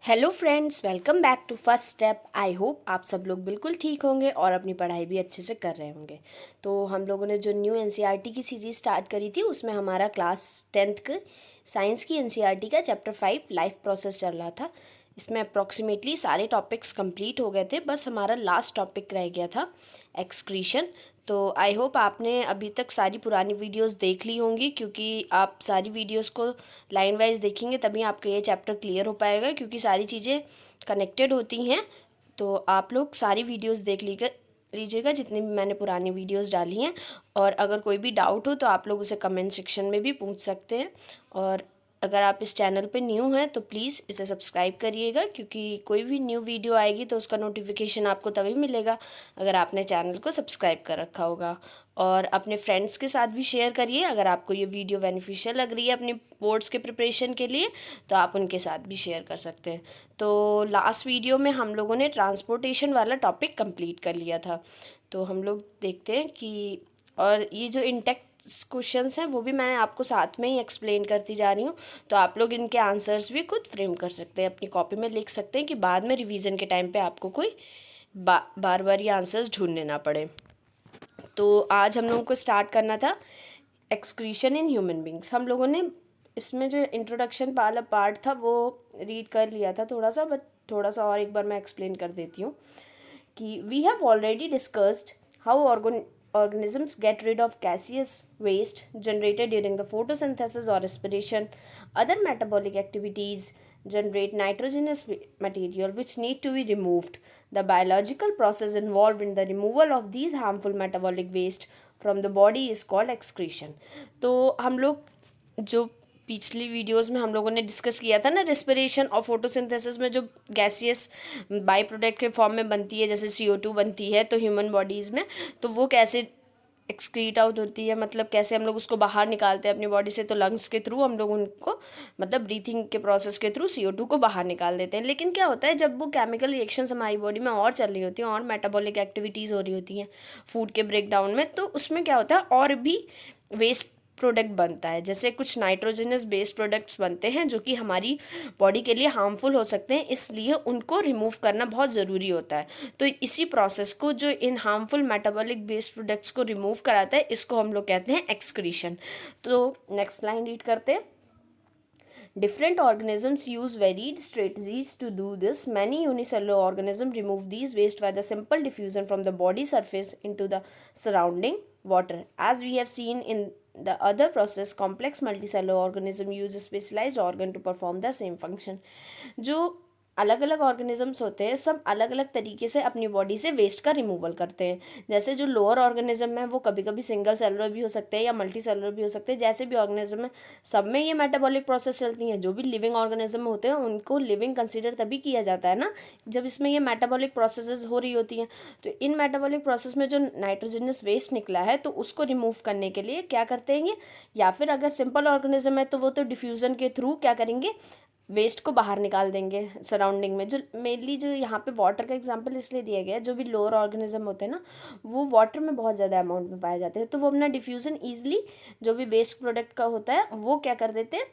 Hello friends, welcome back to first step. I hope आप सब लोग बिल्कुल ठीक होंगे और अपनी पढ़ाई भी अच्छे से कर रहे होंगे। तो हम लोगों ने जो न्यू एनसीईआरटी की सीरीज़ स्टार्ट करी थी उसमें हमारा क्लास 10th के साइंस की एनसीईआरटी का चैप्टर 5 लाइफ प्रोसेस चल रहा था। इसमें अप्रॉक्सीमेटली सारे टॉपिक्स कंप्लीट हो गए थे, बस हमारा लास्ट टॉपिक रह गया था एक्सक्रीशन। तो आई होप आपने अभी तक सारी पुरानी वीडियोस देख ली होंगी, क्योंकि आप सारी वीडियोस को लाइन वाइज देखेंगे तभी आपका ये चैप्टर क्लियर हो पाएगा, क्योंकि सारी चीज़ें कनेक्टेड होती हैं। तो आप लोग सारी वीडियोस देख लीजिएगा जितनी भी मैंने पुरानी वीडियोस डाली हैं। और अगर कोई भी डाउट हो तो आप लोग उसे कमेंट सेक्शन में भी पूछ सकते हैं। और अगर आप इस चैनल पे न्यू हैं तो प्लीज़ इसे सब्सक्राइब करिएगा, क्योंकि कोई भी न्यू वीडियो आएगी तो उसका नोटिफिकेशन आपको तभी मिलेगा अगर आपने चैनल को सब्सक्राइब कर रखा होगा। और अपने फ्रेंड्स के साथ भी शेयर करिए। अगर आपको ये वीडियो बेनिफिशियल लग रही है अपनी बोर्ड्स के प्रिपरेशन के लिए तो आप उनके साथ भी शेयर कर सकते हैं। तो लास्ट वीडियो में हम लोगों ने ट्रांसपोर्टेशन वाला टॉपिक कंप्लीट कर लिया था। तो हम लोग देखते हैं कि और ये जो इंटेक्ट क्वेश्चंस हैं वो भी मैं आपको साथ में ही एक्सप्लेन करती जा रही हूँ। तो आप लोग इनके आंसर्स भी खुद फ्रेम कर सकते हैं, अपनी कॉपी में लिख सकते हैं कि बाद में रिवीजन के टाइम पे आपको कोई बार बार ये आंसर्स ढूंढने ना पड़े। तो आज हम लोगों को स्टार्ट करना था एक्सक्रीशन इन ह्यूमन बींग्स। हम लोगों ने इसमें जो इंट्रोडक्शन वाला पार्ट था वो रीड कर लिया था थोड़ा सा, बट थोड़ा सा और एक बार मैं एक्सप्लेन कर देती हूँ कि we have already discussed how organisms get rid of gaseous waste generated during the photosynthesis or respiration. Other metabolic activities generate nitrogenous material which need to be removed. The biological process involved in the removal of these harmful metabolic waste from the body is called excretion. तो हम लोग जो पिछली videos में हम लोगों ने discuss किया था ना, रेस्पिरेशन और फोटोसिंथेसिस में जो गैसियस बाई प्रोडक्ट के फॉर्म में बनती है, जैसे CO2 बनती है तो ह्यूमन बॉडीज़ में, तो वो कैसे एक्सक्रीट आउट होती है, मतलब कैसे हम लोग उसको बाहर निकालते हैं अपनी बॉडी से। तो लंग्स के थ्रू हम लोग उनको, मतलब ब्रीथिंग के प्रोसेस के थ्रू CO2 को बाहर निकाल देते हैं। लेकिन क्या होता है जब वो केमिकल रिएक्शंस हमारी बॉडी में और चल रही होती हैं और मेटाबॉलिक एक्टिविटीज़ हो रही होती हैं फूड के ब्रेक डाउन में, तो उसमें क्या होता है और भी वेस्ट प्रोडक्ट बनता है। जैसे कुछ नाइट्रोजनस बेस्ड प्रोडक्ट्स बनते हैं जो कि हमारी बॉडी के लिए हार्मफुल हो सकते हैं, इसलिए उनको रिमूव करना बहुत ज़रूरी होता है। तो इसी प्रोसेस को, जो इन हार्मफुल मेटाबॉलिक बेस्ड प्रोडक्ट्स को रिमूव कराता है, इसको हम लोग कहते हैं एक्सक्रीशन। तो नेक्स्ट लाइन रीड करते हैं। Different organisms use varied strategies to do this. Many unicellular organisms remove these waste by the simple diffusion from the body surface into the surrounding water. As we have seen in the other process, complex multicellular organism use a specialized organ to perform the same function. जो अलग अलग organisms होते हैं सब अलग अलग तरीके से अपनी बॉडी से वेस्ट का रिमूवल करते हैं। जैसे जो लोअर ऑर्गेनिज्म है वो कभी कभी सिंगल सेलुलर भी हो सकते हैं या मल्टी सेलुलर भी हो सकते हैं। जैसे भी ऑर्गेनिज्म है सब में ये मेटाबॉलिक प्रोसेस चलती हैं। जो भी लिविंग ऑर्गेनिज्म होते हैं उनको लिविंग कंसिडर तभी किया जाता है ना जब इसमें ये मेटाबॉलिक प्रोसेसेस हो रही होती हैं। तो इन मेटाबॉलिक प्रोसेस में जो नाइट्रोजनस वेस्ट निकला है तो उसको रिमूव करने के लिए क्या करते हैं ये, या फिर अगर सिंपल ऑर्गेनिज्म है तो वो तो डिफ्यूज़न के थ्रू क्या करेंगे, वेस्ट को बाहर निकाल देंगे सराउंडिंग में। जो मेनली जो यहाँ पे वाटर का एग्जांपल इसलिए दिया गया है, जो भी लोअर ऑर्गेनिज्म होते हैं ना वो वाटर में बहुत ज़्यादा अमाउंट में पाए जाते हैं, तो वो अपना डिफ्यूज़न ईजिली जो भी वेस्ट प्रोडक्ट का होता है वो क्या कर देते हैं,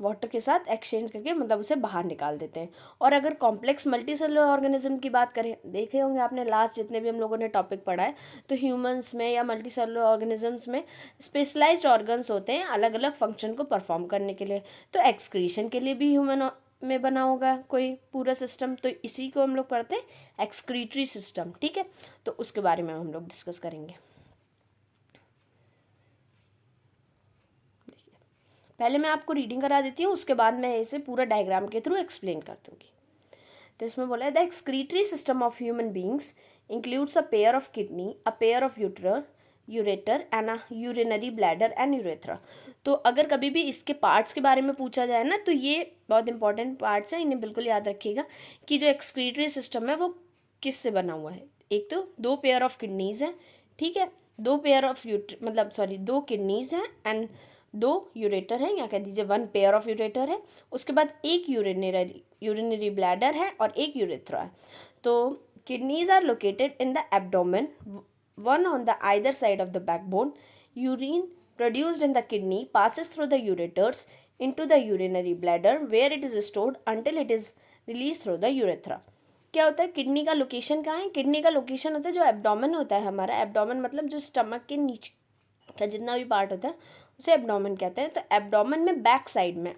वाटर के साथ एक्सचेंज करके मतलब उसे बाहर निकाल देते हैं। और अगर कॉम्प्लेक्स मल्टी सेलुलर ऑर्गेनिज्म की बात करें, देखे होंगे आपने लास्ट जितने भी हम लोगों ने टॉपिक पढ़ा है, तो ह्यूमंस में या मल्टी सेलुलर ऑर्गेनिजम्स में स्पेशलाइज्ड ऑर्गन्स होते हैं अलग अलग फंक्शन को परफॉर्म करने के लिए। तो एक्सक्रीशन के लिए भी ह्यूमन में बना होगा कोई पूरा सिस्टम, तो इसी को हम लोग पढ़ते हैं एक्सक्रीटरी सिस्टम। ठीक है, तो उसके बारे में हम लोग डिस्कस करेंगे। पहले मैं आपको रीडिंग करा देती हूँ, उसके बाद मैं इसे पूरा डायग्राम के थ्रू एक्सप्लेन कर दूँगी। तो इसमें बोला है the excretory system of human beings includes a pair of kidney, a pair of ureter and a urinary bladder and urethra. तो अगर कभी भी इसके पार्ट्स के बारे में पूछा जाए ना तो ये बहुत इंपॉर्टेंट पार्ट्स हैं, इन्हें बिल्कुल याद रखिएगा कि जो एक्सक्रीटरी सिस्टम है वो किस से बना हुआ है। एक तो दो पेयर ऑफ किडनीज हैं, ठीक है, दो पेयर ऑफ दो किडनीज हैं एंड दो यूरेटर है, या कह दीजिए वन पेयर ऑफ यूरेटर है। उसके बाद एक यूरिनरी ब्लैडर है और एक यूरेथ्रा है। तो kidneys are located in the abdomen, one on the either side of the backbone. Urine produced in the kidney passes through the ureters into the urinary bladder where it is stored until it is release through the urethra. क्या होता है, kidney का location कहाँ है, kidney का location होता है जो एब्डोमेन होता है हमारा, एब्डोमेन मतलब जो स्टमक के नीचे का जितना भी पार्ट होता है उसे एब्डोमेन कहते हैं। तो एब्डोमेन में बैक साइड में,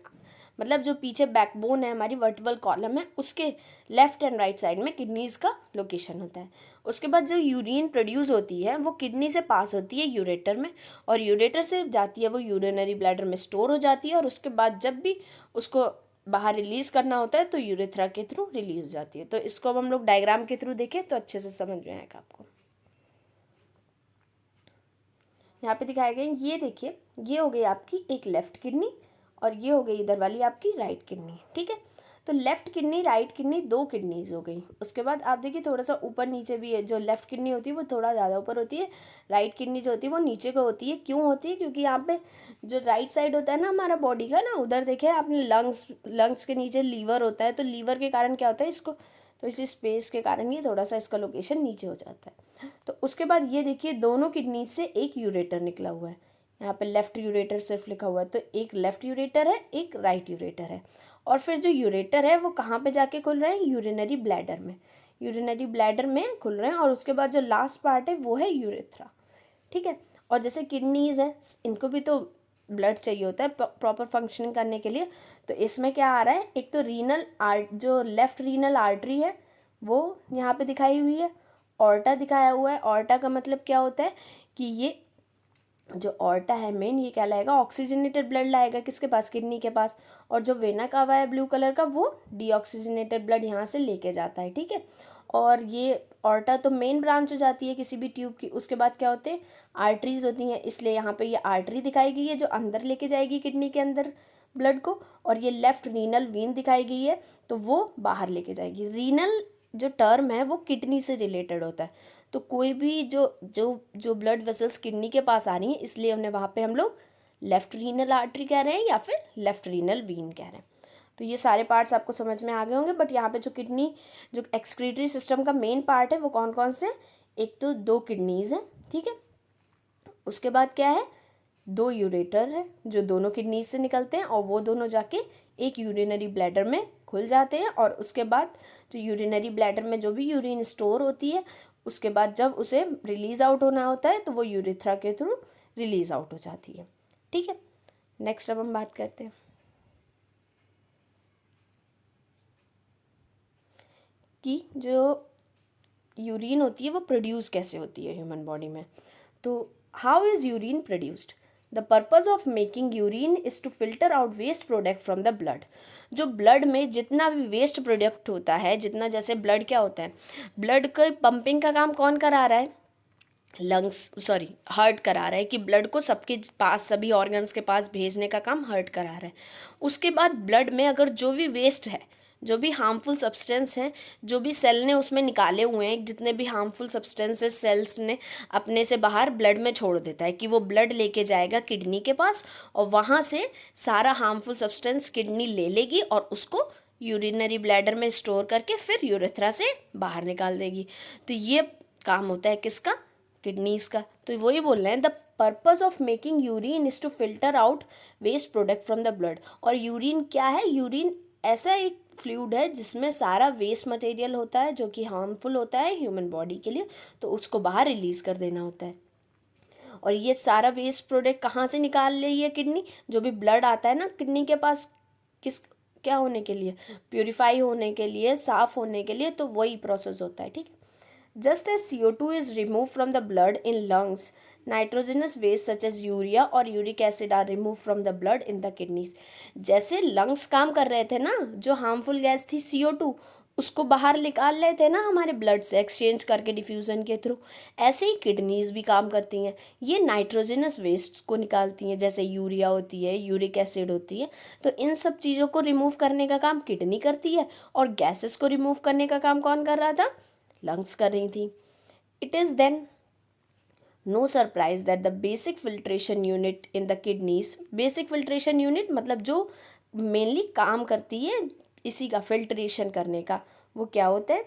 मतलब जो पीछे बैकबोन है हमारी, वर्टिबल कॉलम है, उसके लेफ्ट एंड राइट साइड में किडनीज का लोकेशन होता है। उसके बाद जो यूरिन प्रोड्यूस होती है वो किडनी से पास होती है यूरेटर में, और यूरेटर से जाती है वो यूरिनरी ब्लैडर में स्टोर हो जाती है, और उसके बाद जब भी उसको बाहर रिलीज करना होता है तो यूरेथ्रा के थ्रू रिलीज हो जाती है। तो इसको अब हम लोग डायग्राम के थ्रू देखें तो अच्छे से समझ में आएगा आपको। यहाँ पे दिखाए गए, ये देखिए, ये हो गई आपकी एक लेफ्ट किडनी और ये हो गई इधर वाली आपकी राइट किडनी, ठीक है। तो लेफ्ट किडनी राइट किडनी दो किडनीज हो गई। उसके बाद आप देखिए थोड़ा सा ऊपर नीचे भी है, जो लेफ्ट किडनी होती है वो थोड़ा ज़्यादा ऊपर होती है, राइट किडनी जो होती है वो नीचे को होती है। क्यों होती है, क्योंकि यहाँ पे जो राइट साइड होता है ना हमारा बॉडी का ना, उधर देखे आपने लंग्स के नीचे लीवर होता है, तो लीवर के कारण क्या होता है इसको, तो इसी स्पेस के कारण ये थोड़ा सा इसका लोकेशन नीचे हो जाता है। तो उसके बाद ये देखिए दोनों किडनी से एक यूरेटर निकला हुआ है, यहाँ पे लेफ्ट यूरेटर सिर्फ लिखा हुआ है, तो एक लेफ्ट यूरेटर है एक राइट यूरेटर है। और फिर जो यूरेटर है वो कहाँ पे जाके खुल रहे हैं, यूरिनरी ब्लैडर में, यूरिनरी ब्लैडर में खुल रहे हैं। और उसके बाद जो लास्ट पार्ट है वो है यूरेथ्रा, ठीक है। और जैसे किडनीज है, इनको भी तो ब्लड चाहिए होता है प्रॉपर फंक्शनिंग करने के लिए। तो इसमें क्या आ रहा है, एक तो रीनल जो लेफ्ट रीनल आर्टरी है वो यहाँ पे दिखाई हुई है, ऑर्टा दिखाया हुआ है। ऑर्टा का मतलब क्या होता है कि ये जो ऑर्टा है मेन, ये क्या लाएगा, ऑक्सीजनेटेड ब्लड लाएगा किसके पास, किडनी के पास। और जो वेना कावा है ब्लू कलर का, वो डीऑक्सीजनेटेड ब्लड यहाँ से लेके जाता है, ठीक है। और ये ऑर्टा तो मेन ब्रांच हो जाती है किसी भी ट्यूब की। उसके बाद क्या होते हैं, आर्टरीज होती हैं, इसलिए यहाँ पे ये आर्टरी दिखाई गई है जो अंदर लेके जाएगी किडनी के अंदर ब्लड को। और ये लेफ्ट रीनल वीन दिखाई गई है, तो वो बाहर लेके जाएगी। रीनल जो टर्म है वो किडनी से रिलेटेड होता है। तो कोई भी जो जो जो ब्लड वेसल्स किडनी के पास आ रही हैं, इसलिए उन्हें वहाँ पे हम लोग लेफ्ट रीनल आर्टरी कह रहे हैं या फिर लेफ्ट रीनल वीन कह रहे हैं। तो ये सारे पार्ट्स आपको समझ में आ गए होंगे। बट यहाँ पे जो किडनी जो एक्सक्रीटरी सिस्टम का मेन पार्ट है वो कौन कौन से, एक तो दो किडनीज हैं, ठीक है। उसके बाद क्या है, दो यूरेटर है जो दोनों किडनीज से निकलते हैं, और वो दोनों जाके एक यूरिनरी ब्लैडर में खुल जाते हैं। और उसके बाद जो यूरिनरी ब्लैडर में जो भी यूरिन स्टोर होती है, उसके बाद जब उसे रिलीज आउट होना होता है तो वो यूरेथ्रा के थ्रू रिलीज आउट हो जाती है, ठीक है। नेक्स्ट अब हम बात करते हैं कि जो यूरिन होती है वो प्रोड्यूस कैसे होती है ह्यूमन बॉडी में। तो how is urine produced, the purpose of making urine is to filter out waste product from the blood. जो ब्लड में जितना भी वेस्ट प्रोडक्ट होता है, जितना जैसे ब्लड क्या होता है, ब्लड का पंपिंग का काम कौन करा रहा है, हार्ट करा रहा है कि ब्लड को सबके पास, सभी ऑर्गन्स के पास भेजने का काम हार्ट करा रहा है। उसके बाद ब्लड में अगर जो भी वेस्ट है, जो भी हार्मफुल सब्सटेंस हैं, जो भी सेल ने उसमें निकाले हुए हैं, जितने भी हार्मफुल सब्सटेंसेस सेल्स ने अपने से बाहर ब्लड में छोड़ देता है, कि वो ब्लड लेके जाएगा किडनी के पास, और वहाँ से सारा हार्मफुल सब्सटेंस किडनी ले लेगी और उसको यूरिनरी ब्लैडर में स्टोर करके फिर यूरेथ्रा से बाहर निकाल देगी। तो ये काम होता है किसका, किडनीज का। तो वही बोल रहे हैं, the purpose of making urine is to filter out waste product from the blood. और यूरिन क्या है, यूरिन ऐसा एक फ्लूइड है जिसमें सारा वेस्ट मटेरियल होता है जो कि हार्मफुल होता है ह्यूमन बॉडी के लिए, तो उसको बाहर रिलीज कर देना होता है। और ये सारा वेस्ट प्रोडक्ट कहाँ से निकाल रही है किडनी, जो भी ब्लड आता है ना किडनी के पास, किस क्या होने के लिए, प्योरीफाई होने के लिए, साफ होने के लिए, तो वही प्रोसेस होता है, ठीक है। Just as CO2 is removed from the blood in lungs, nitrogenous waste such as urea और uric acid are removed from the blood in the kidneys। जैसे lungs काम कर रहे थे ना, जो harmful गैस थी CO2, उसको बाहर निकाल रहे थे ना हमारे ब्लड से एक्सचेंज करके डिफ्यूज़न के थ्रू, ऐसे ही किडनीज भी काम करती हैं। ये नाइट्रोजनस वेस्ट को निकालती हैं, जैसे यूरिया होती है, यूरिक एसिड होती है। तो इन सब चीज़ों को रिमूव करने का काम किडनी करती है, और गैसेस को रिमूव करने का काम कौन कर रहा था, लंग्स कर रही थी। It is then no surprise that the basic filtration unit in the kidneys, basic filtration unit मतलब जो मेनली काम करती है इसी का फिल्ट्रेशन करने का, वो क्या होता है,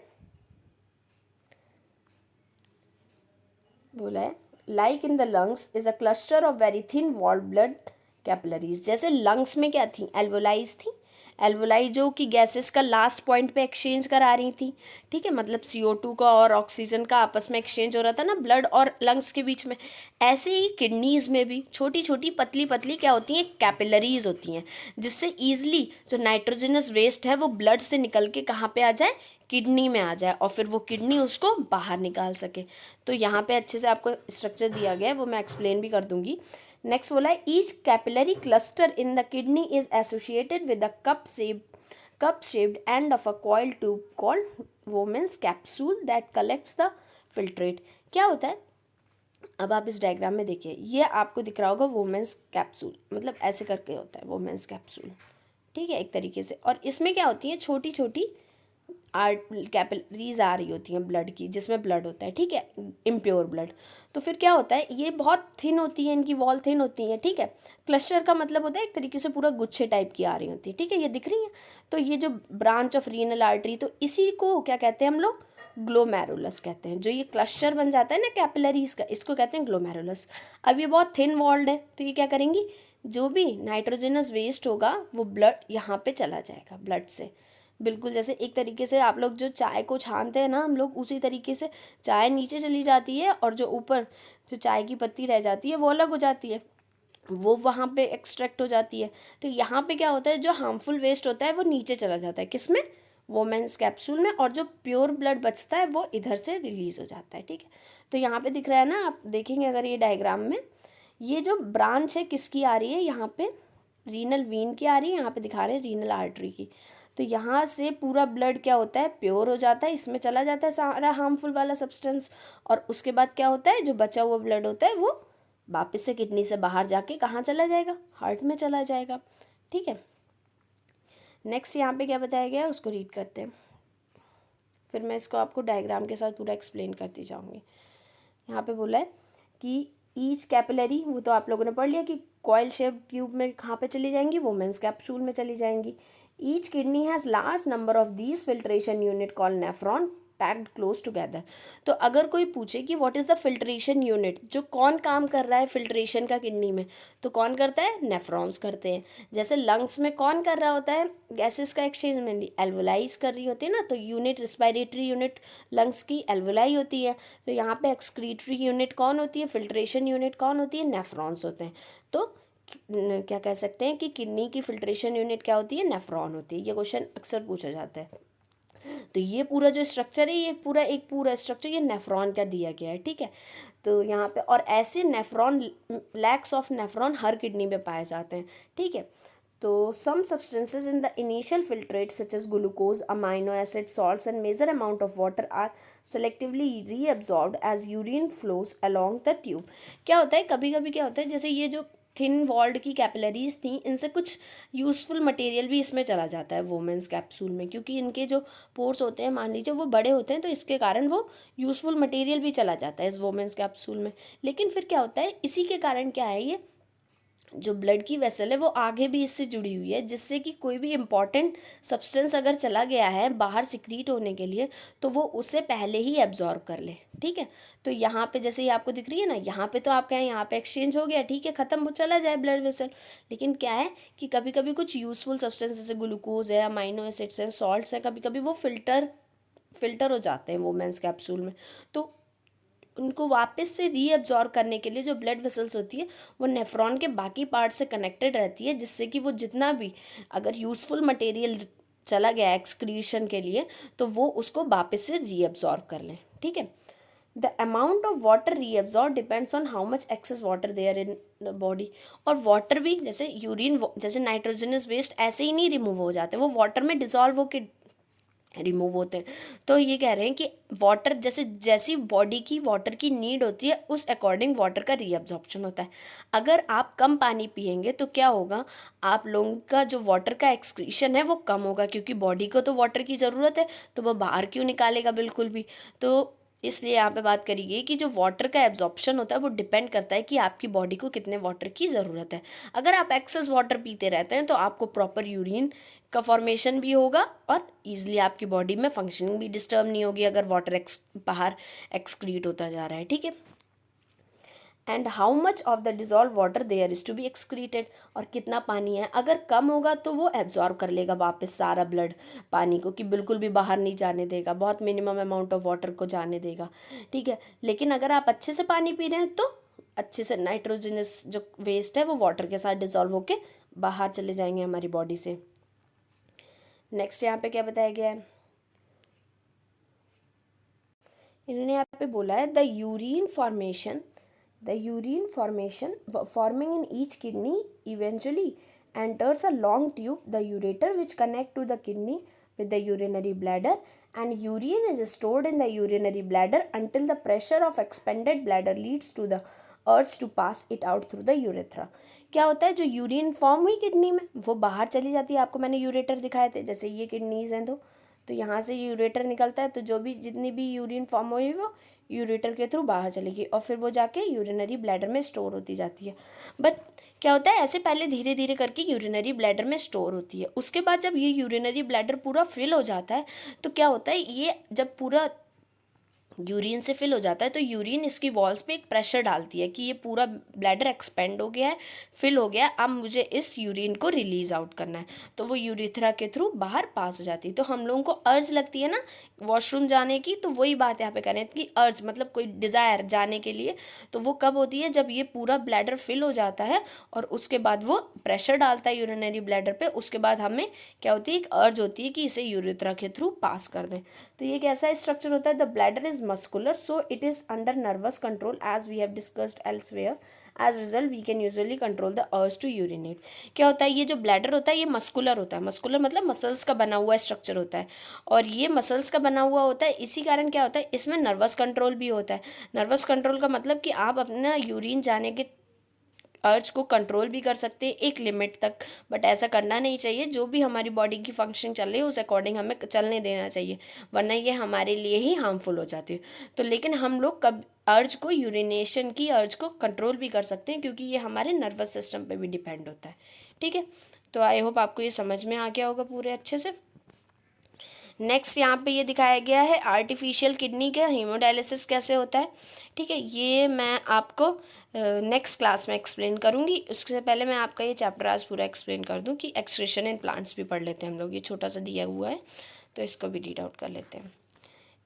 बोला है like in the lungs is a cluster of very thin walled blood capillaries. जैसे लंग्स में क्या थी, एल्वोलाइज थी, एल्वोलाई जो कि गैसेस का लास्ट पॉइंट पे एक्सचेंज करा रही थी, ठीक है, मतलब CO2 का और ऑक्सीजन का आपस में एक्सचेंज हो रहा था ना ब्लड और लंग्स के बीच में। ऐसे ही किडनीज में भी छोटी छोटी पतली पतली क्या होती हैं, कैपिलरीज होती हैं, जिससे ईजिली जो नाइट्रोजनस वेस्ट है वो ब्लड से निकल के कहाँ पे आ जाए, किडनी में आ जाए, और फिर वो किडनी उसको बाहर निकाल सके। तो यहाँ पे अच्छे से आपको स्ट्रक्चर दिया गया है, वो मैं एक्सप्लेन भी कर दूंगी। नेक्स्ट बोला है each capillary cluster in the kidney is associated with the cup shaped end of a coil tube called Bowman's capsule that collects the filtrate। क्या होता है, अब आप इस डायग्राम में देखिए, ये आपको दिख रहा होगा वोमेंस कैप्सूल, मतलब ऐसे करके होता है वोमेंस कैप्सूल, ठीक है, एक तरीके से। और इसमें क्या होती है, छोटी छोटी आर्ट कैपिलरीज आ रही होती हैं ब्लड की, जिसमें ब्लड होता है, ठीक है, इम्प्योर ब्लड। तो फिर क्या होता है, ये बहुत थिन होती है, इनकी वॉल थिन होती है, ठीक है। क्लस्टर का मतलब होता है एक तरीके से पूरा गुच्छे टाइप की आ रही होती है, ठीक है, ये दिख रही है। तो ये जो ब्रांच ऑफ रीनल आर्टरी, तो इसी को क्या कहते हैं हम लोग, ग्लोमेरुलस कहते हैं। जो ये क्लस्टर बन जाता है ना कैपिलरीज का, इसको कहते हैं ग्लोमेरुलस। अब ये बहुत थिन वॉल्ड है, तो ये क्या करेंगी, जो भी नाइट्रोजनस वेस्ट होगा वो ब्लड यहाँ पे चला जाएगा, ब्लड से बिल्कुल जैसे एक तरीके से आप लोग जो चाय को छानते हैं ना, हम लोग उसी तरीके से चाय नीचे चली जाती है और जो ऊपर जो चाय की पत्ती रह जाती है वो अलग हो जाती है, वो वहाँ पे एक्सट्रैक्ट हो जाती है। तो यहाँ पे क्या होता है, जो हार्मफुल वेस्ट होता है वो नीचे चला जाता है, किसमें, वोमेंस कैप्सूल में, और जो प्योर ब्लड बचता है वो इधर से रिलीज हो जाता है, ठीक है। तो यहाँ पे दिख रहा है ना, आप देखेंगे अगर ये डायग्राम में, ये जो ब्रांच है किसकी आ रही है, यहाँ पे रीनल वीन की आ रही है, यहाँ पे दिखा रहे हैं रीनल आर्टरी की। तो यहाँ से पूरा ब्लड क्या होता है, प्योर हो जाता है, इसमें चला जाता है सारा हार्मफुल वाला सब्सटेंस, और उसके बाद क्या होता है, जो बचा हुआ ब्लड होता है वो वापस से किडनी से बाहर जाके कहाँ चला जाएगा, हार्ट में चला जाएगा, ठीक है। नेक्स्ट यहाँ पे क्या बताया गया है उसको रीड करते हैं, फिर मैं इसको आपको डायग्राम के साथ पूरा एक्सप्लेन करती जाऊँगी। यहाँ पे बोला है कि ईच कैपिलरी, वो तो आप लोगों ने पढ़ लिया कि कॉयल शेप ट्यूब में कहाँ पे चली जाएंगी, वोमेंस कैप्सूल में चली जाएंगी। Each kidney has large number of these filtration unit called nephron packed close together. तो अगर कोई पूछे कि what is the filtration unit, जो कौन काम कर रहा है फिल्ट्रेशन का किडनी में, तो कौन करता है, नेफ्रॉन्स करते हैं। जैसे लंग्स में कौन कर रहा होता है गैसेस का एक्सचेंज, में एल्वोलाइज कर रही होती है ना, तो यूनिट रिस्पायरेटरी यूनिट लंग्स की एल्वोलाई होती है। तो यहाँ पे एक्सक्रीटरी यूनिट कौन होती है, फिल्ट्रेशन यूनिट कौन होती है, नेफ्रॉन्स होते हैं। तो क्या कह सकते हैं कि किडनी की फिल्ट्रेशन यूनिट क्या होती है, नेफ्रॉन होती है। ये क्वेश्चन अक्सर पूछा जाता है। तो ये पूरा जो स्ट्रक्चर है, ये पूरा स्ट्रक्चर ये नेफ्रॉन का दिया गया है, ठीक है। तो यहाँ पे और ऐसे nephron, lakhs of nephron her kidney में पाए जाते हैं, ठीक है। तो some substances in the initial filtrate such as glucose, amino acid, salts and major amount of water are selectively reabsorbed as urine flows along the tube। क्या होता है, कभी कभी क्या होता है, जैसे ये जो थिन वॉल्ड की कैपिलरीज थी, इनसे कुछ यूज़फुल मटेरियल भी इसमें चला जाता है वोमेंस कैप्सूल में, क्योंकि इनके जो पोर्स होते हैं मान लीजिए वो बड़े होते हैं, तो इसके कारण वो यूज़फुल मटेरियल भी चला जाता है इस वोमेंस कैप्सूल में। लेकिन फिर क्या होता है, इसी के कारण क्या है, ये जो ब्लड की वेसल है वो आगे भी इससे जुड़ी हुई है, जिससे कि कोई भी इम्पॉर्टेंट सब्सटेंस अगर चला गया है बाहर सिक्रीट होने के लिए, तो वो उससे पहले ही एब्जॉर्ब कर ले, ठीक है। तो यहाँ पे जैसे ये आपको दिख रही है ना, यहाँ पे तो आपका यहाँ पे एक्सचेंज हो गया, ठीक है, ख़त्म हो चला जाए ब्लड वेसल। लेकिन क्या है कि कभी कभी कुछ यूज़फुल सब्सटेंस जैसे ग्लूकोज है, अमाइनो एसिड्स हैं, सॉल्ट्स हैं, कभी कभी वो फिल्टर हो जाते हैं वोमेंस कैप्सूल में। तो उनको वापस से रीअब्जॉर्ब करने के लिए जो ब्लड वेसल्स होती है वो नेफ्रॉन के बाकी पार्ट से कनेक्टेड रहती है, जिससे कि वो जितना भी अगर यूज़फुल मटेरियल चला गया एक्सक्रीशन के लिए, तो वो उसको वापस से रीअब्जॉर्ब कर लें, ठीक है। The amount of water reabsorb depends on how much excess water there in the body. और वाटर भी जैसे यूरिन, जैसे नाइट्रोजनस वेस्ट ऐसे ही नहीं रिमूव हो जाते, वो वाटर में डिजॉल्व होके रिमूव होते हैं। तो ये कह रहे हैं कि वाटर जैसे जैसी बॉडी की वाटर की नीड होती है उस अकॉर्डिंग वाटर का रीअब्जॉर्प्शन होता है। अगर आप कम पानी पिएंगे तो क्या होगा, आप लोगों का जो वाटर का एक्सक्रीशन है वो कम होगा, क्योंकि बॉडी को तो वाटर की ज़रूरत है, तो वो बाहर क्यों निकालेगा, बिल्कुल भी। तो इसलिए यहाँ पे बात करी गई कि जो वाटर का एब्जॉर्प्शन होता है वो डिपेंड करता है कि आपकी बॉडी को कितने वाटर की ज़रूरत है। अगर आप एक्सेस वाटर पीते रहते हैं तो आपको प्रॉपर यूरिन का फॉर्मेशन भी होगा और ईजिली आपकी बॉडी में फंक्शनिंग भी डिस्टर्ब नहीं होगी, अगर वाटर बाहर एक्सक्रीट होता जा रहा है, ठीक है। And how much of the dissolve water there is to be excreted, और कितना पानी है, अगर कम होगा तो वो एब्जॉर्ब कर लेगा वापस सारा ब्लड पानी को, कि बिल्कुल भी बाहर नहीं जाने देगा, बहुत मिनिमम अमाउंट ऑफ वाटर को जाने देगा, ठीक है। लेकिन अगर आप अच्छे से पानी पी रहे हैं तो अच्छे से नाइट्रोजनस जो वेस्ट है वो वाटर के साथ डिजॉल्व होके बाहर चले जाएंगे हमारी बॉडी से। नेक्स्ट यहाँ पे क्या बताया गया है, इन्होंने यहाँ पे बोला है the urine formation forming in each kidney eventually enters a long tube, the ureter, which connect to the kidney with the urinary bladder, and urine is stored in the urinary bladder until the pressure of expanded bladder leads to the urge to pass it out through the urethra। क्या होता है, जो urine form हुई kidney में वो बाहर चली जाती है, आपको मैंने यूरेटर दिखाए थे, जैसे ये किडनीज हैं तो यहाँ से यूरेटर निकलता है, तो जो भी जितनी भी यूरिन फॉर्म हुई वो यूरेटर के थ्रू बाहर चलेगी और फिर वो जाके यूरिनरी ब्लैडर में स्टोर होती जाती है। बट क्या होता है, ऐसे पहले धीरे धीरे करके यूरिनरी ब्लैडर में स्टोर होती है, उसके बाद जब ये यूरिनरी ब्लैडर पूरा फिल हो जाता है तो क्या होता है, ये जब पूरा यूरिन से फिल हो जाता है तो यूरिन इसकी वॉल्स पे एक प्रेशर डालती है कि ये पूरा ब्लैडर एक्सपेंड हो गया है, फिल हो गया है, अब मुझे इस यूरिन को रिलीज आउट करना है, तो वो यूरिथ्रा के थ्रू बाहर पास हो जाती है। तो हम लोगों को अर्ज लगती है ना वॉशरूम जाने की, तो वही बात यहाँ पे करें कि अर्ज मतलब कोई डिज़ायर जाने के लिए, तो वो कब होती है, जब ये पूरा ब्लैडर फिल हो जाता है और उसके बाद वो प्रेशर डालता है यूरिनरी ब्लैडर पे, उसके बाद हमें क्या होती है, एक अर्ज होती है कि इसे यूरिथ्रा के थ्रू पास कर दें। तो ये कैसा स्ट्रक्चर होता है, the bladder is muscular, so it is under nervous control as we have discussed elsewhere, as result we can usually control the urge to urinate. क्या होता है, ये जो ब्लैडर होता है ये मस्कुलर होता है, मस्कुलर मतलब मसल्स का बना हुआ स्ट्रक्चर होता है, और ये मसल्स का बना हुआ होता है, इसी कारण क्या होता है, इसमें नर्वस कंट्रोल भी होता है। नर्वस कंट्रोल का मतलब कि आप अपना यूरिन जाने के अर्ज को कंट्रोल भी कर सकते हैं एक लिमिट तक, बट ऐसा करना नहीं चाहिए, जो भी हमारी बॉडी की फंक्शन चल रही है उस अकॉर्डिंग हमें चलने देना चाहिए, वरना ये हमारे लिए ही हार्मफुल हो जाती है। तो लेकिन हम लोग कब अर्ज को, यूरिनेशन की अर्ज को कंट्रोल भी कर सकते हैं, क्योंकि ये हमारे नर्वस सिस्टम पे भी डिपेंड होता है, ठीक है। तो आई होप आपको ये समझ में आ गया होगा पूरे अच्छे से। नेक्स्ट यहाँ पे ये दिखाया गया है आर्टिफिशियल किडनी का हीमोडायलिसिस कैसे होता है, ठीक है, ये मैं आपको नेक्स्ट क्लास में एक्सप्लेन करूँगी। उससे पहले मैं आपका ये चैप्टर आज पूरा एक्सप्लेन कर दूँ कि एक्सक्रीशन इन प्लांट्स भी पढ़ लेते हैं हम लोग, ये छोटा सा दिया हुआ है तो इसको भी रीड आउट कर लेते हैं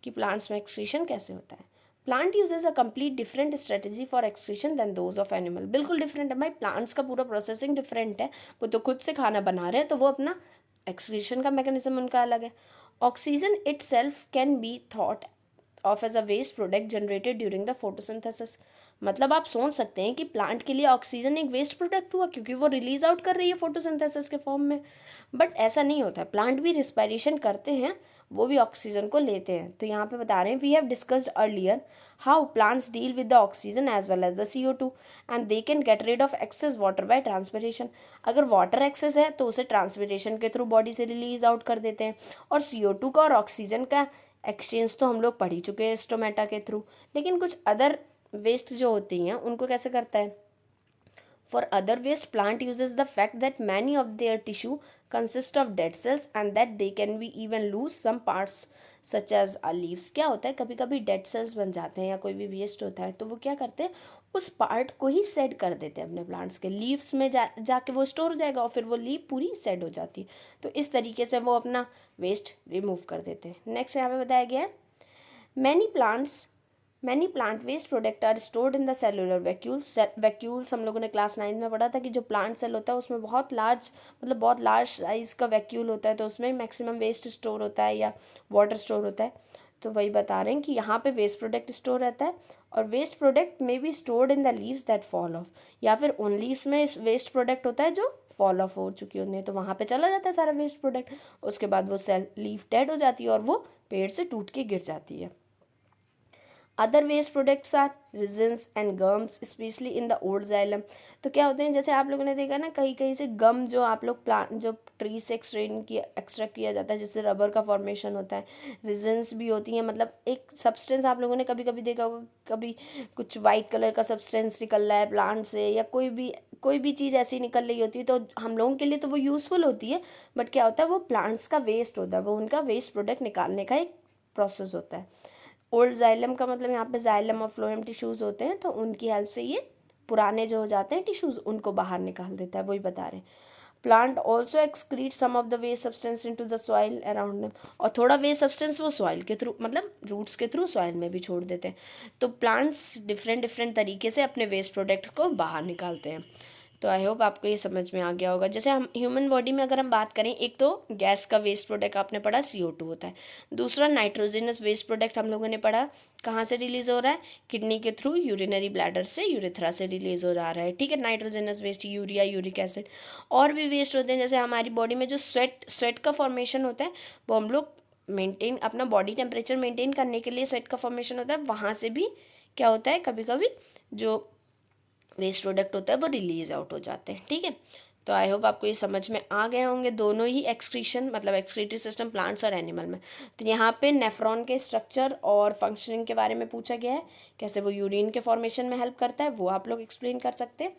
कि प्लांट्स में एक्सक्रीशन कैसे होता है। Plant uses a complete different strategy for excretion than those of animal. बिल्कुल डिफरेंट है भाई, प्लांट्स का पूरा प्रोसेसिंग डिफरेंट है, वो तो खुद से खाना बना रहे हैं, तो वो अपना एक्सक्रीशन का मैकेनिज्म उनका अलग है। Oxygen itself can be thought of as a waste product generated during the photosynthesis। मतलब आप सोच सकते हैं कि प्लांट के लिए ऑक्सीजन एक वेस्ट प्रोडक्ट हुआ, क्योंकि वो रिलीज आउट कर रही है फोटोसिंथेसिस के फॉर्म में, बट ऐसा नहीं होता है, प्लांट भी रिस्पायरेशन करते हैं, वो भी ऑक्सीजन को लेते हैं। तो यहाँ पे बता रहे हैं we have discussed earlier how plants deal with the oxygen as well as the CO2 and they can get rid of excess water by transpiration. अगर वाटर एक्सेस है तो उसे ट्रांसपिरेशन के थ्रू बॉडी से रिलीज आउट कर देते हैं, और CO2 का और ऑक्सीजन का एक्सचेंज तो हम लोग पढ़ ही चुके हैं स्टोमेटा के थ्रू। लेकिन कुछ अदर वेस्ट जो होती हैं उनको कैसे करता है, for other waste plant uses the fact that many of their tissue consist of dead cells and that they can be even lose some parts such as leaves। क्या होता है, कभी कभी डेड सेल्स बन जाते हैं या कोई भी वेस्ट होता है तो वो क्या करते हैं, उस पार्ट को ही सेड कर देते हैं अपने प्लांट्स के लीव्स में जाके वो स्टोर हो जाएगा और फिर वो लीव पूरी सेड हो जाती है। तो इस तरीके से वो अपना वेस्ट रिमूव कर देते हैं। नेक्स्ट यहाँ पे बताया गया है many plant waste product are stored in the cellular vacuoles. Vacuoles हम लोगों ने क्लास 9 में पढ़ा था कि जो प्लांट सेल होता है उसमें बहुत लार्ज मतलब बहुत लार्ज साइज़ का वैक्यूल होता है, तो उसमें मैक्सिमम वेस्ट स्टोर होता है या वाटर स्टोर होता है। तो वही बता रहे हैं कि यहाँ पे वेस्ट प्रोडक्ट स्टोर रहता है, और वेस्ट प्रोडक्ट में be stored in the leaves that fall of, या फिर उन लीव्स में इस वेस्ट प्रोडक्ट होता है जो फॉल ऑफ हो चुकी होती है, तो वहाँ पे चला जाता है सारा वेस्ट प्रोडक्ट, उसके बाद वो सेल लीफ डेड हो जाती है और वो पेड़ से टूट के गिर जाती है। Other waste products are resins and gums specially in the old xylem. तो क्या होते हैं, जैसे आप लोगों ने देखा ना कहीं कहीं से गम जो आप लोग प्लांट जो ट्री से एक्सट्रैक्ट किया जाता है जिससे रबर का फॉर्मेशन होता है। रिजन्स भी होती हैं, मतलब एक सब्सटेंस आप लोगों ने कभी कभी देखा होगा, कभी कुछ वाइट कलर का सब्सटेंस निकल रहा है प्लांट से या कोई भी चीज़ ऐसी निकल रही होती है, तो हम लोगों के लिए तो वो यूज़फुल होती है, बट क्या होता है वो प्लांट्स का वेस्ट होता है, वो उनका वेस्ट प्रोडक्ट निकालने का एक प्रोसेस होता है। ओल्ड जाइलम का मतलब यहाँ पे जाइलम और फ्लोएम टिश्यूज़ होते हैं, तो उनकी हेल्प से ये पुराने जो हो जाते हैं टिश्यूज़ उनको बाहर निकाल देता है, वही बता रहे हैं। Plant also excrete some of the waste substance into the soil around them, और थोड़ा वेस्ट सब्सटेंस वो सॉइल के थ्रू मतलब रूट्स के थ्रू सॉइल में भी छोड़ देते हैं। तो प्लांट्स डिफरेंट डिफरेंट तरीके से अपने वेस्ट प्रोडक्ट्स को बाहर निकालते हैं। तो आई होप आपको ये समझ में आ गया होगा। जैसे हम ह्यूमन बॉडी में अगर हम बात करें, एक तो गैस का वेस्ट प्रोडक्ट आपने पढ़ा CO2 होता है, दूसरा नाइट्रोजनस वेस्ट प्रोडक्ट हम लोगों ने पढ़ा कहाँ से रिलीज़ हो रहा है, किडनी के थ्रू यूरिनरी ब्लैडर से यूरेथ्रा से रिलीज़ हो रहा है, ठीक है। Nitrogenous waste urea, uric acid, और भी वेस्ट होते हैं। जैसे हमारी बॉडी में जो स्वेट का फॉर्मेशन होता है, वो हम लोग मेंटेन अपना बॉडी टेम्परेचर मेंटेन करने के लिए स्वेट का फॉर्मेशन होता है, वहाँ से भी क्या होता है, कभी कभी जो वेस्ट प्रोडक्ट होता है वो रिलीज आउट हो जाते हैं, ठीक है। तो आई होप आपको ये समझ में आ गए होंगे दोनों ही एक्सक्रीशन मतलब एक्सक्रीटरी सिस्टम प्लांट्स और एनिमल में। तो यहाँ पे नेफ्रॉन के स्ट्रक्चर और फंक्शनिंग के बारे में पूछा गया है, कैसे वो यूरिन के फॉर्मेशन में हेल्प करता है, वो आप लोग एक्सप्लेन कर सकते हैं।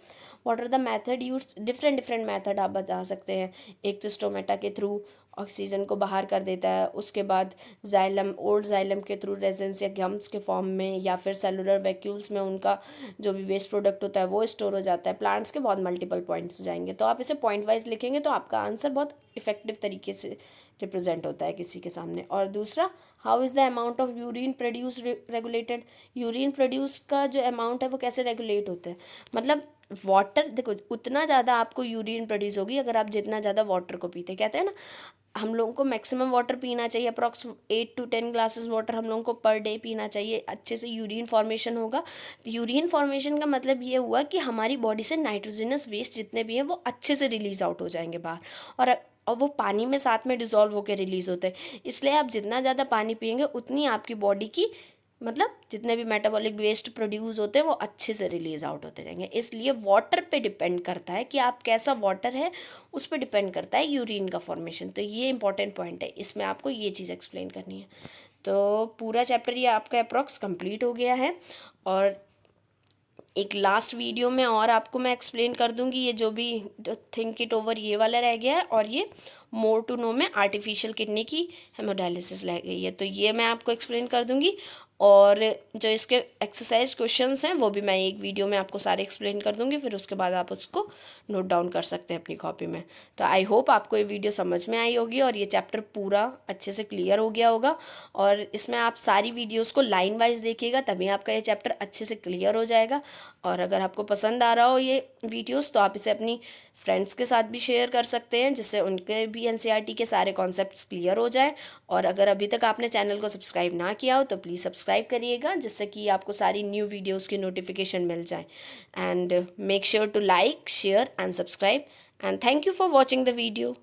What are the method use, different different method आप बता सकते हैं। एक तो स्टोमेटा के थ्रू ऑक्सीजन को बाहर कर देता है, उसके बाद जाइलम, ओल्ड जाइलम के थ्रू रेजेंस या गम्स के फॉर्म में, या फिर सेलुलर वैक्यूल्स में उनका जो भी वेस्ट प्रोडक्ट होता है वो स्टोर हो जाता है। प्लांट्स के बहुत मल्टीपल पॉइंट्स हो जाएंगे, तो आप इसे पॉइंट वाइज लिखेंगे तो आपका आंसर बहुत इफेक्टिव तरीके से रिप्रेजेंट होता है किसी के सामने। और दूसरा, how is the amount of urine produce regulated, urine produce का जो अमाउंट है वो कैसे रेगुलेट होता है, मतलब वाटर, देखो उतना ज़्यादा आपको यूरिन प्रोड्यूस होगी अगर आप जितना ज़्यादा वाटर को पीते, कहते हैं ना हम लोगों को मैक्सिमम वाटर पीना चाहिए, अप्रॉक्स 8 to 10 ग्लासेस वाटर हम लोगों को पर डे पीना चाहिए, अच्छे से यूरिन फॉर्मेशन होगा। तो यूरिन फॉर्मेशन का मतलब ये हुआ कि हमारी बॉडी से नाइट्रोजनस वेस्ट जितने भी हैं वो अच्छे से रिलीज आउट हो जाएंगे बाहर, और वो पानी में साथ में डिजॉल्व होकर रिलीज होते हैं। इसलिए आप जितना ज़्यादा पानी पियेंगे उतनी आपकी बॉडी की मतलब जितने भी मेटाबॉलिक वेस्ट प्रोड्यूस होते हैं वो अच्छे से रिलीज आउट होते जाएंगे। इसलिए वाटर पे डिपेंड करता है कि आप कैसा वाटर है, उस पर डिपेंड करता है यूरिन का फॉर्मेशन। तो ये इंपॉर्टेंट पॉइंट है, इसमें आपको ये चीज़ एक्सप्लेन करनी है। तो पूरा चैप्टर ये आपका अप्रॉक्स कंप्लीट हो गया है, और एक लास्ट वीडियो में और आपको मैं एक्सप्लेन कर दूंगी ये जो भी थिंक इट ओवर ये वाला रह गया है, और ये मोर टू नो में आर्टिफिशियल किडनी की हेमोडायलिसिस रह गई है, तो ये मैं आपको एक्सप्लेन कर दूंगी। और जो इसके एक्सरसाइज क्वेश्चंस हैं वो भी मैं एक वीडियो में आपको सारे एक्सप्लेन कर दूंगी, फिर उसके बाद आप उसको नोट डाउन कर सकते हैं अपनी कॉपी में। तो आई होप आपको ये वीडियो समझ में आई होगी और ये चैप्टर पूरा अच्छे से क्लियर हो गया होगा। और इसमें आप सारी वीडियोज़ को लाइन वाइज देखिएगा, तभी आपका ये चैप्टर अच्छे से क्लियर हो जाएगा। और अगर आपको पसंद आ रहा हो ये वीडियोज़ तो आप इसे अपनी फ्रेंड्स के साथ भी शेयर कर सकते हैं, जिससे उनके भी NCERT के सारे कॉन्सेप्ट्स क्लियर हो जाए। और अगर अभी तक आपने चैनल को सब्सक्राइब ना किया हो तो प्लीज़ सब्सक्राइब करिएगा, जिससे कि आपको सारी न्यू वीडियोज़ की नोटिफिकेशन मिल जाए। And make sure to like, share and subscribe, and thank you for watching the video.